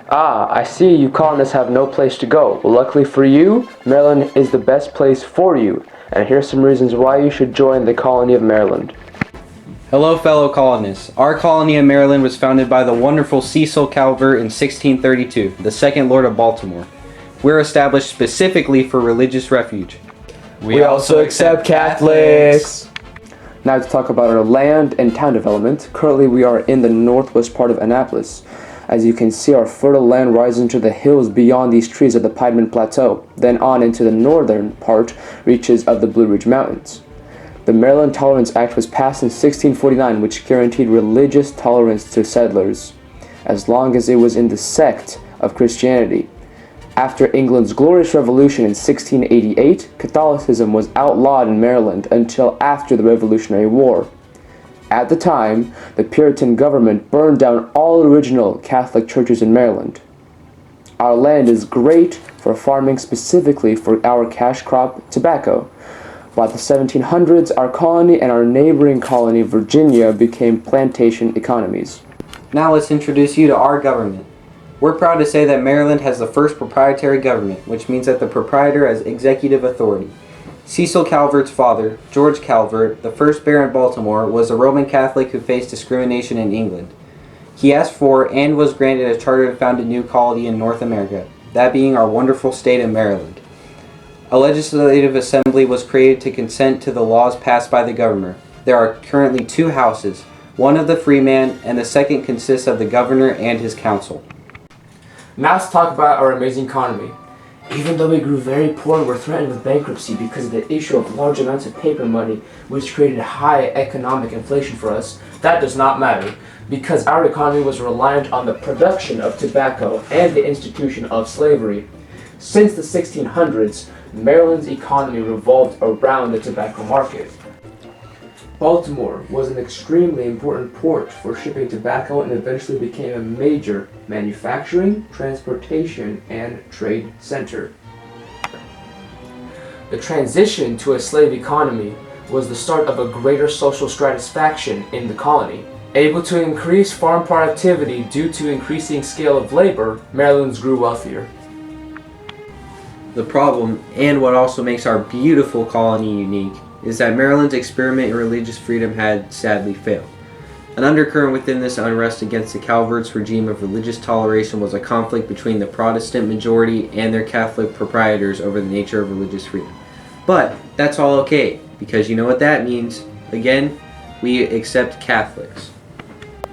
Ah, I see you colonists have no place to go. Well, luckily for you, Maryland is the best place for you. And here's some reasons why you should join the colony of Maryland. Hello, fellow colonists. Our colony in Maryland was founded by the wonderful Cecil Calvert in 1632, the second Lord of Baltimore. We're established specifically for religious refuge. We also accept Catholics. Now to talk about our land and town development. Currently we are in the northwest part of Annapolis. As you can see, our fertile land rises into the hills beyond these trees of the Piedmont Plateau. Then on into the northern part reaches of the Blue Ridge Mountains. The Maryland Tolerance Act was passed in 1649, which guaranteed religious tolerance to settlers, as long as it was in the sect of Christianity. After England's Glorious Revolution in 1688, Catholicism was outlawed in Maryland until after the Revolutionary War. At the time, the Puritan government burned down all original Catholic churches in Maryland. Our land is great for farming, specifically for our cash crop, tobacco. By the 1700s, our colony and our neighboring colony, Virginia, became plantation economies. Now let's introduce you to our government. We're proud to say that Maryland has the first proprietary government, which means that the proprietor has executive authority. Cecil Calvert's father, George Calvert, the first Baron Baltimore, was a Roman Catholic who faced discrimination in England. He asked for and was granted a charter to found a new colony in North America, that being our wonderful state of Maryland. A legislative assembly was created to consent to the laws passed by the governor. There are currently two houses, one of the freeman and the second consists of the governor and his council. Now let's talk about our amazing economy. Even though we grew very poor, we're threatened with bankruptcy because of the issue of large amounts of paper money, which created high economic inflation for us. That does not matter, because our economy was reliant on the production of tobacco and the institution of slavery. Since the 1600s, Maryland's economy revolved around the tobacco market. Baltimore was an extremely important port for shipping tobacco and eventually became a major manufacturing, transportation, and trade center. The transition to a slave economy was the start of a greater social stratification in the colony. Able to increase farm productivity due to increasing scale of labor, Marylanders grew wealthier. The problem, and what also makes our beautiful colony unique, is that Maryland's experiment in religious freedom had sadly failed. An undercurrent within this unrest against the Calvert's regime of religious toleration was a conflict between the Protestant majority and their Catholic proprietors over the nature of religious freedom. But that's all okay, because you know what that means. Again, we accept Catholics.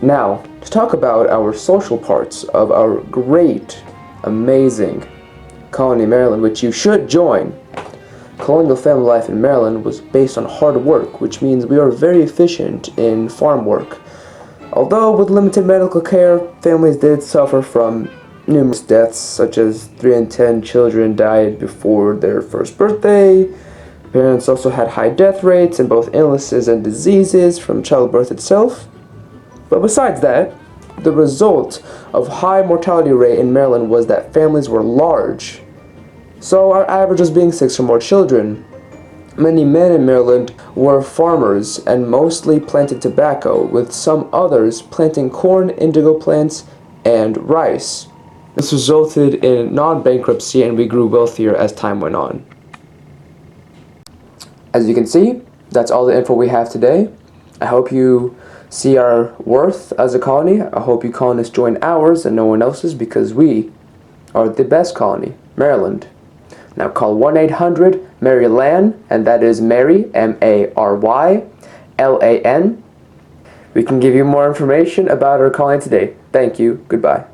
Now, to talk about our social parts of our great, amazing colony, Maryland, which you should join. Colonial family life in Maryland was based on hard work, which means we are very efficient in farm work. Although with limited medical care, families did suffer from numerous deaths, such as 3 in 10 children died before their first birthday. Parents also had high death rates in both illnesses and diseases from childbirth itself. But besides that, the result of high mortality rate in Maryland was that families were large. So our average was being 6 or more children. Many men in Maryland were farmers and mostly planted tobacco, with some others planting corn, indigo plants, and rice. This resulted in non-bankruptcy and we grew wealthier as time went on. As you can see, that's all the info we have today. I hope you see our worth as a colony. I hope you colonists join ours and no one else's, because we are the best colony, Maryland. Now call 1-800-MARY-LAN, and that is Mary, M-A-R-Y-L-A-N. We can give you more information about our colony today. Thank you. Goodbye.